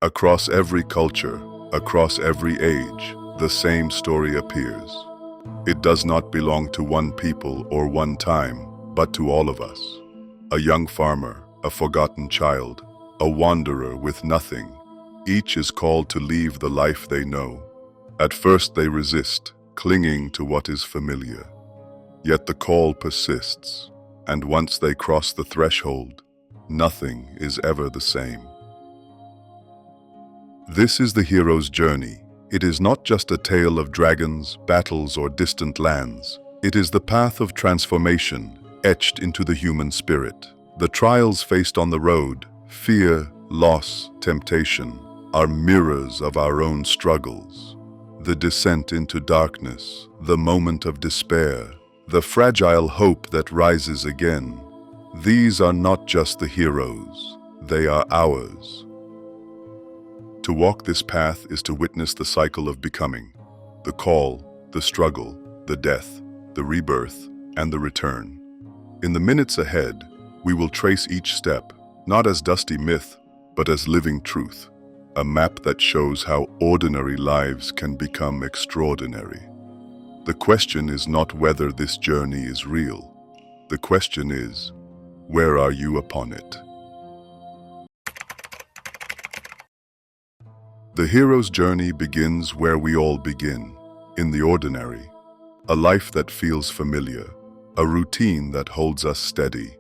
Across every culture, across every age, the same story appears. It does not belong to one people or one time, but to all of us. A young farmer, a forgotten child, a wanderer with nothing, each is called to leave the life they know. At first they resist, clinging to what is familiar. Yet the call persists, and once they cross the threshold, nothing is ever the same. This is the hero's journey. It is not just a tale of dragons, battles, or distant lands. It is the path of transformation, etched into the human spirit. The trials faced on the road, fear, loss, temptation, are mirrors of our own struggles. The descent into darkness, the moment of despair, the fragile hope that rises again. These are not just the heroes, they are ours. To walk this path is to witness the cycle of becoming, the call, the struggle, the death, the rebirth, and the return. In the minutes ahead, we will trace each step, not as dusty myth, but as living truth, a map that shows how ordinary lives can become extraordinary. The question is not whether this journey is real. The question is, where are you upon it? The hero's journey begins where we all begin, in the ordinary. A life that feels familiar, a routine that holds us steady.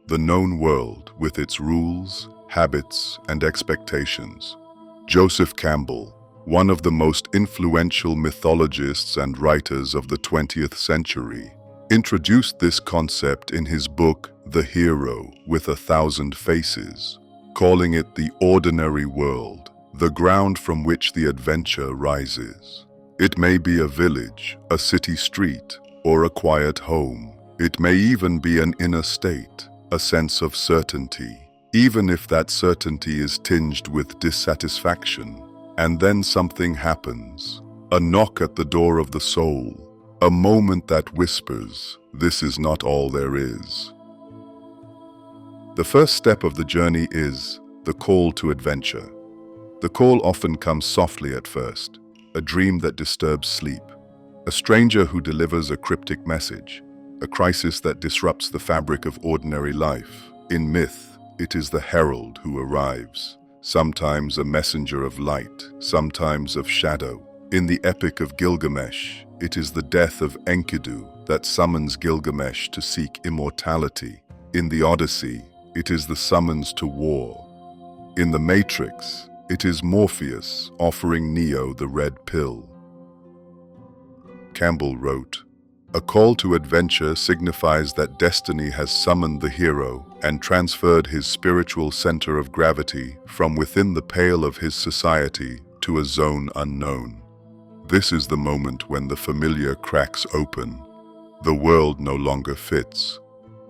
The known world with its rules, habits, and expectations. Joseph Campbell, one of the most influential mythologists and writers of the 20th century, introduced this concept in his book, The Hero with a Thousand Faces, calling it the ordinary world, the ground from which the adventure rises. It may be a village, a city street, or a quiet home. It may even be an inner state, a sense of certainty, even if that certainty is tinged with dissatisfaction. And then something happens, a knock at the door of the soul, a moment that whispers, "This is not all there is." The first step of the journey is the call to adventure. The call often comes softly at first, a dream that disturbs sleep, a stranger who delivers a cryptic message, a crisis that disrupts the fabric of ordinary life. In myth, it is the herald who arrives, sometimes a messenger of light, sometimes of shadow. In the Epic of Gilgamesh, it is the death of Enkidu that summons Gilgamesh to seek immortality. In the Odyssey, it is the summons to war. In the Matrix, it is Morpheus offering Neo the red pill. Campbell wrote, "A call to adventure signifies that destiny has summoned the hero and transferred his spiritual center of gravity from within the pale of his society to a zone unknown. This is the moment when the familiar cracks open. The world no longer fits.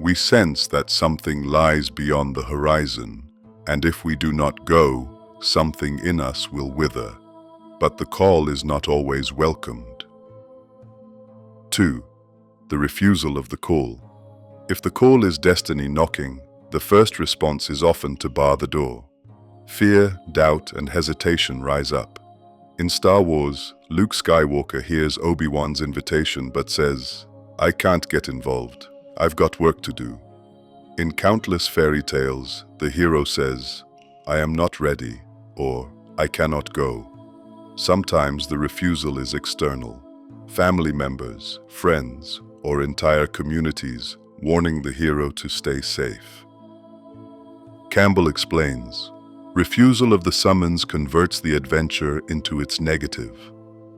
We sense that something lies beyond the horizon, and if we do not go, something in us will wither. But the call is not always welcomed." 2. The refusal of the call. If the call is destiny knocking, the first response is often to bar the door. Fear, doubt, and hesitation rise up. In Star Wars, Luke Skywalker hears Obi-Wan's invitation but says, "I can't get involved. I've got work to do." In countless fairy tales, the hero says, "I am not ready," or "I cannot go." Sometimes the refusal is external. Family members, friends, or entire communities warning the hero to stay safe. Campbell explains, refusal of the summons converts the adventure into its negative.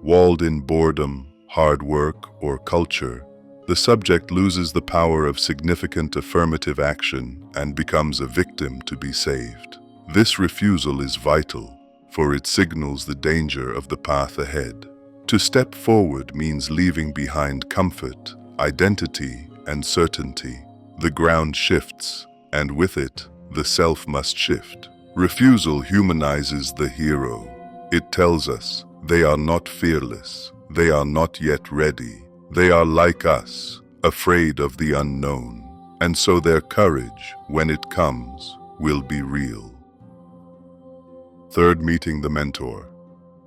Walled in boredom, hard work, or culture, the subject loses the power of significant affirmative action and becomes a victim to be saved. This refusal is vital, for it signals the danger of the path ahead. To step forward means leaving behind comfort, identity, and certainty. The ground shifts, and with it, the self must shift. Refusal humanizes the hero. It tells us they are not fearless, they are not yet ready. They are like us, afraid of the unknown, and so their courage, when it comes, will be real. Third, meeting the mentor.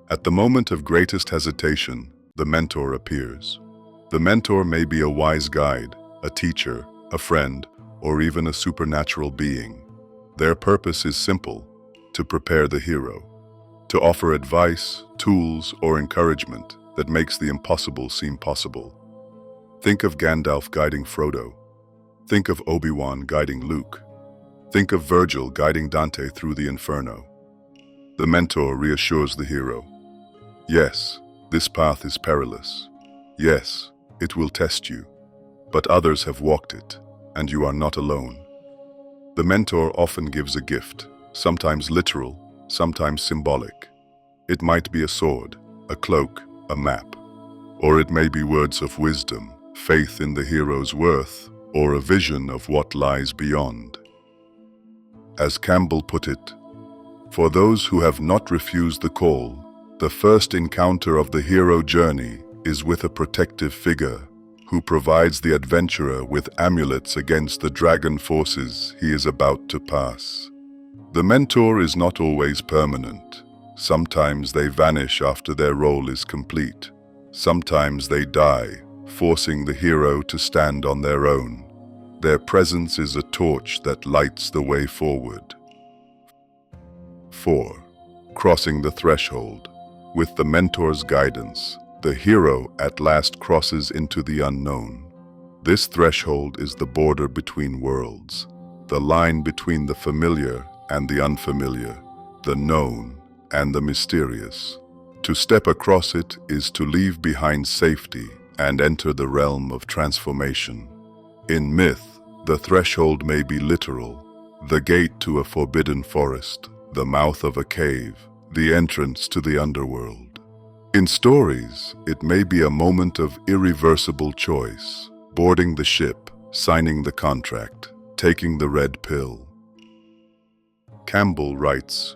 At the moment of greatest hesitation, the mentor appears. The mentor may be a wise guide, a teacher, a friend, or even a supernatural being. Their purpose is simple: to prepare the hero, to offer advice, tools, or encouragement that makes the impossible seem possible. Think of Gandalf guiding Frodo. Think of Obi-Wan guiding Luke. Think of Virgil guiding Dante through the Inferno. The mentor reassures the hero. Yes, this path is perilous. Yes, it will test you. But others have walked it, and you are not alone. The mentor often gives a gift, sometimes literal, sometimes symbolic. It might be a sword, a cloak, a map. Or it may be words of wisdom, faith in the hero's worth, or a vision of what lies beyond. As Campbell put it, for those who have not refused the call, the first encounter of the hero journey is with a protective figure who provides the adventurer with amulets against the dragon forces he is about to pass. The mentor is not always permanent. Sometimes they vanish after their role is complete. Sometimes they die, forcing the hero to stand on their own. Their presence is a torch that lights the way forward. 4. Crossing the threshold. With the mentor's guidance, the hero at last crosses into the unknown. This threshold is the border between worlds, the line between the familiar and the unfamiliar, the known and the mysterious. To step across it is to leave behind safety and enter the realm of transformation. In myth, the threshold may be literal, the gate to a forbidden forest, the mouth of a cave, the entrance to the underworld. In stories, it may be a moment of irreversible choice, boarding the ship, signing the contract, taking the red pill. Campbell writes,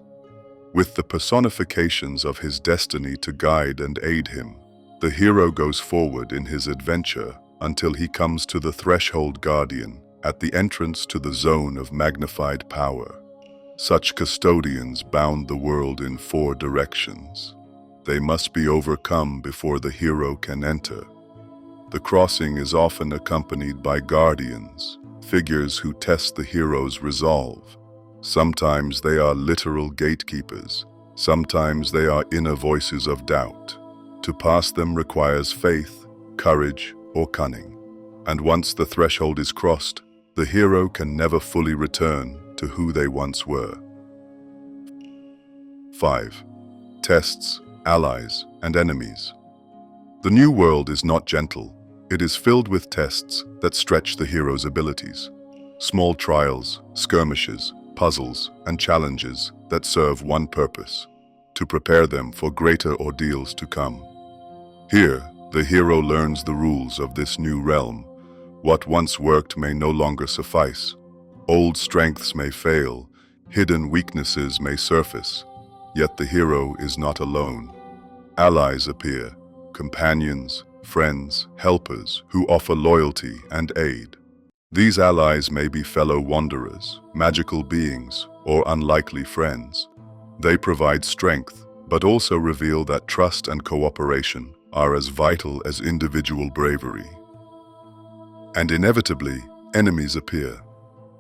with the personifications of his destiny to guide and aid him, the hero goes forward in his adventure until he comes to the threshold guardian at the entrance to the zone of magnified power. Such custodians bound the world in 4 directions. They must be overcome before the hero can enter. The crossing is often accompanied by guardians, figures who test the hero's resolve. Sometimes they are literal gatekeepers. Sometimes they are inner voices of doubt. To pass them requires faith, courage, or cunning. And once the threshold is crossed, the hero can never fully return to who they once were. 5. Tests, allies, and enemies. The new world is not gentle. It is filled with tests that stretch the hero's abilities. Small trials, skirmishes, puzzles, and challenges that serve one purpose: to prepare them for greater ordeals to come. Here, the hero learns the rules of this new realm. What once worked may no longer suffice. Old strengths may fail, hidden weaknesses may surface, yet the hero is not alone. Allies appear, companions, friends, helpers who offer loyalty and aid. These allies may be fellow wanderers, magical beings, or unlikely friends. They provide strength, but also reveal that trust and cooperation are as vital as individual bravery. And inevitably, enemies appear.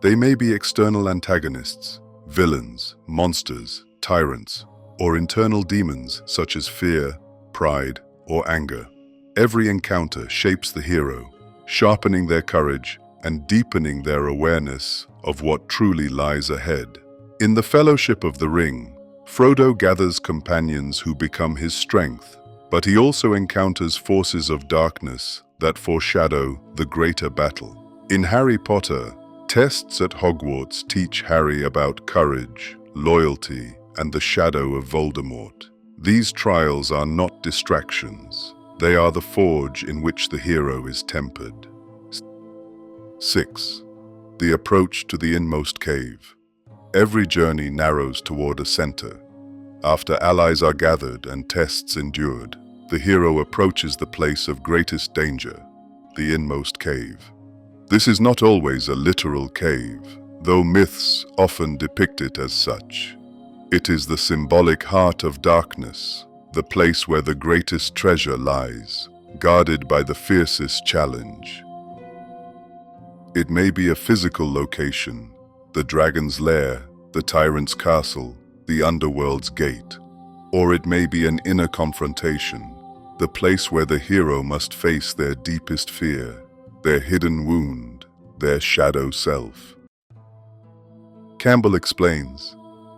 They may be external antagonists, villains, monsters, tyrants, or internal demons such as fear, pride, or anger. Every encounter shapes the hero, sharpening their courage and deepening their awareness of what truly lies ahead. In the Fellowship of the Ring, Frodo gathers companions who become his strength, but he also encounters forces of darkness that foreshadow the greater battle. In Harry Potter, tests at Hogwarts teach Harry about courage, loyalty, and the shadow of Voldemort. These trials are not distractions. They are the forge in which the hero is tempered. 6. The approach to the inmost cave. Every journey narrows toward a center. After allies are gathered and tests endured, the hero approaches the place of greatest danger, the inmost cave. This is not always a literal cave, though myths often depict it as such. It is the symbolic heart of darkness, the place where the greatest treasure lies, guarded by the fiercest challenge. It may be a physical location, the dragon's lair, the tyrant's castle, the underworld's gate. Or it may be an inner confrontation, the place where the hero must face their deepest fear, their hidden wound, their shadow self. Campbell explains,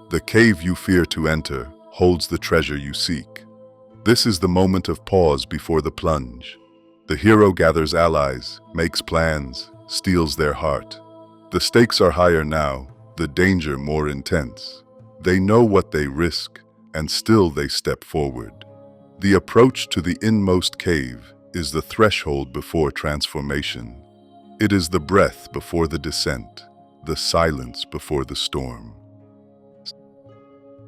"The cave you fear to enter holds the treasure you seek." This is the moment of pause before the plunge. The hero gathers allies, makes plans, steals their heart. The stakes are higher now, the danger more intense. They know what they risk, and still they step forward. The approach to the inmost cave is the threshold before transformation. It is the breath before the descent, the silence before the storm.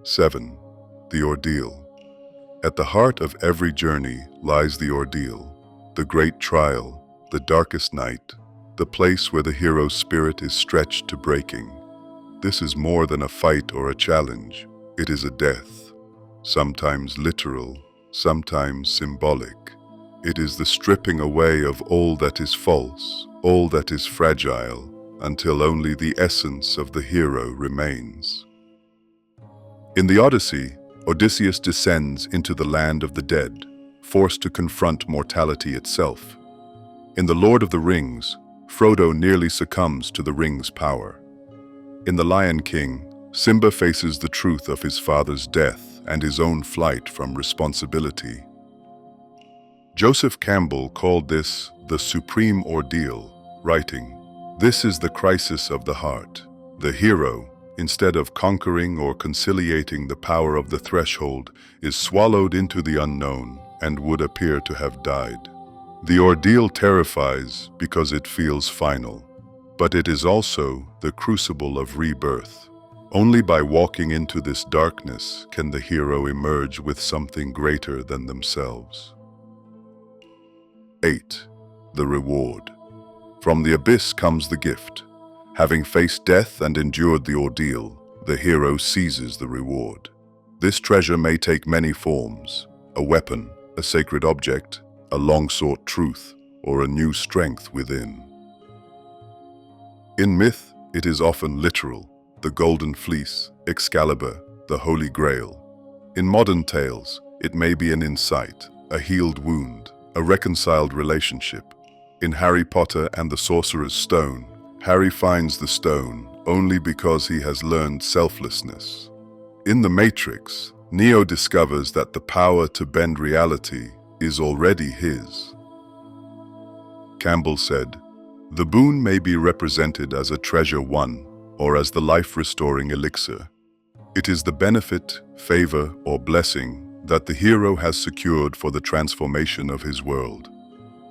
7. The ordeal. At the heart of every journey lies the ordeal, the great trial, the darkest night, the place where the hero's spirit is stretched to breaking. This is more than a fight or a challenge. It is a death, sometimes literal, sometimes symbolic. It is the stripping away of all that is false, all that is fragile, until only the essence of the hero remains. In the Odyssey, Odysseus descends into the land of the dead, forced to confront mortality itself. In The Lord of the Rings, Frodo nearly succumbs to the ring's power. In The Lion King, Simba faces the truth of his father's death and his own flight from responsibility. Joseph Campbell called this the supreme ordeal, writing, "This is the crisis of the heart. The hero, instead of conquering or conciliating the power of the threshold, is swallowed into the unknown and would appear to have died. The ordeal terrifies because it feels final, but it is also the crucible of rebirth. Only by walking into this darkness can the hero emerge with something greater than themselves." 8. The reward. From the abyss comes the gift. Having faced death and endured the ordeal, the hero seizes the reward. This treasure may take many forms: a weapon, a sacred object, a long-sought truth, or a new strength within. In myth, it is often literal: the golden fleece, Excalibur, the Holy Grail. In modern tales, it may be an insight, a healed wound, a reconciled relationship. In Harry Potter and the Sorcerer's Stone, Harry finds the stone only because he has learned selflessness. In The Matrix, Neo discovers that the power to bend reality is already his. Campbell said, "The boon may be represented as a treasure won or as the life-restoring elixir. It is the benefit, favor, or blessing that the hero has secured for the transformation of his world.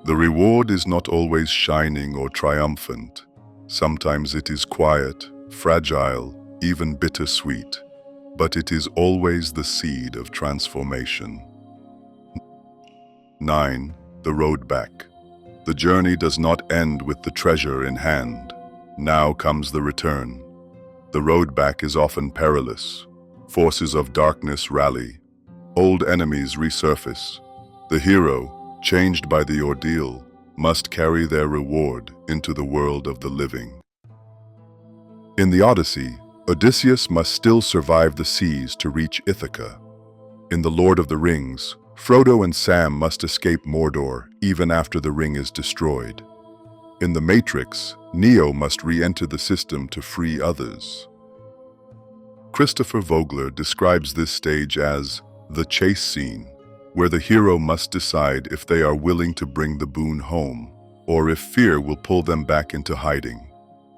The reward is not always shining or triumphant. Sometimes it is quiet, fragile, even bittersweet, but it is always the seed of transformation." 9. The road back. The journey does not end with the treasure in hand. Now comes the return. The road back is often perilous. Forces of darkness rally. Old enemies resurface. The hero, changed by the ordeal, must carry their reward into the world of the living. In the Odyssey, Odysseus must still survive the seas to reach Ithaca. In The Lord of the Rings, Frodo and Sam must escape Mordor even after the ring is destroyed. In The Matrix, Neo must re-enter the system to free others. Christopher Vogler describes this stage as the chase scene, where the hero must decide if they are willing to bring the boon home, or if fear will pull them back into hiding.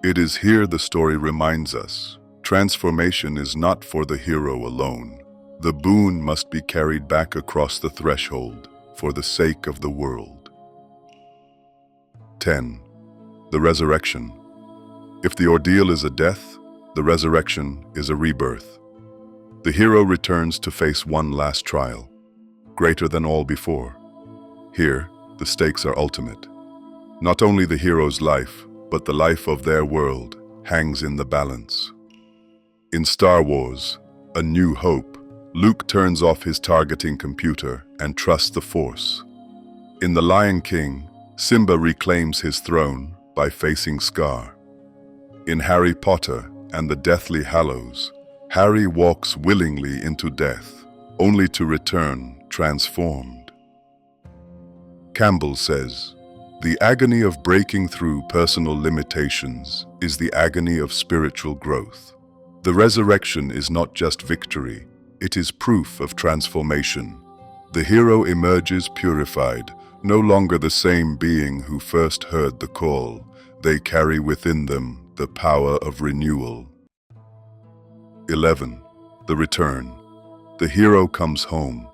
It is here the story reminds us, transformation is not for the hero alone. The boon must be carried back across the threshold for the sake of the world. 10. The resurrection. If the ordeal is a death, the resurrection is a rebirth. The hero returns to face one last trial, greater than all before. Here, the stakes are ultimate. Not only the hero's life, but the life of their world hangs in the balance. In Star Wars, A New Hope. Luke turns off his targeting computer and trusts the Force. In The Lion King, Simba reclaims his throne by facing Scar. In Harry Potter and the Deathly Hallows, Harry walks willingly into death, only to return transformed. Campbell says, "The agony of breaking through personal limitations is the agony of spiritual growth. The resurrection is not just victory, it is proof of transformation. The hero emerges purified, no longer the same being who first heard the call. They carry within them the power of renewal." 11. The Return. The hero comes home.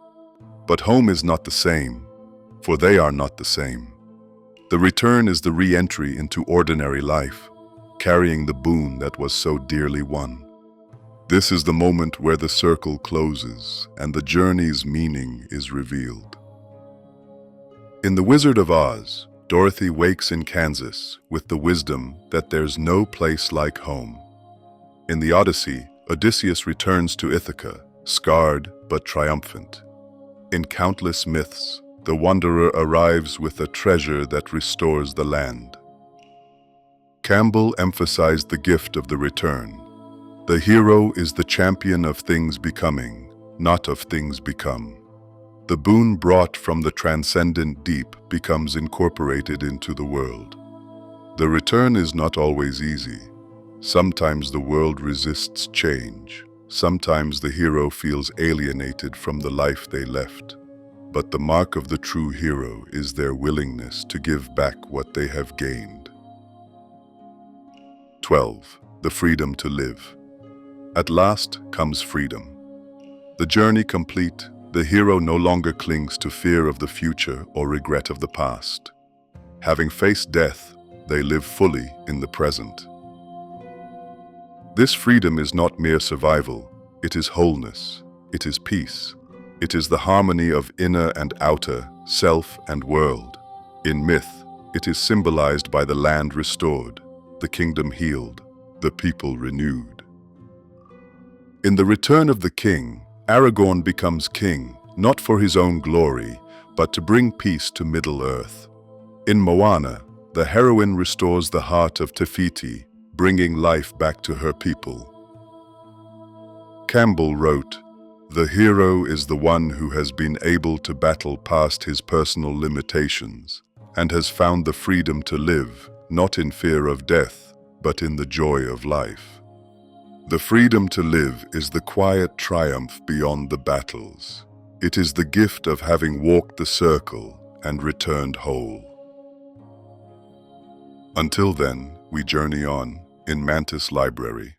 But home is not the same, for they are not the same. The return is the re-entry into ordinary life, carrying the boon that was so dearly won. This is the moment where the circle closes and the journey's meaning is revealed. In The Wizard of Oz, Dorothy wakes in Kansas with the wisdom that there's no place like home. In the Odyssey, Odysseus returns to Ithaca, scarred but triumphant. In countless myths, the wanderer arrives with a treasure that restores the land. Campbell emphasized the gift of the return. The hero is the champion of things becoming, not of things become. The boon brought from the transcendent deep becomes incorporated into the world. The return is not always easy. Sometimes the world resists change. Sometimes the hero feels alienated from the life they left. But the mark of the true hero is their willingness to give back what they have gained. 12. The freedom to live. At last comes freedom. The journey complete, the hero no longer clings to fear of the future or regret of the past. Having faced death, they live fully in the present. This freedom is not mere survival, it is wholeness, it is peace. It is the harmony of inner and outer, self and world. In myth, it is symbolized by the land restored, the kingdom healed, the people renewed. In The Return of the King, Aragorn becomes king, not for his own glory, but to bring peace to Middle-earth. In Moana, the heroine restores the heart of Te Fiti, bringing life back to her people. Campbell wrote, "The hero is the one who has been able to battle past his personal limitations and has found the freedom to live, not in fear of death, but in the joy of life." The freedom to live is the quiet triumph beyond the battles. It is the gift of having walked the circle and returned whole. Until then, we journey on in Mantis Library.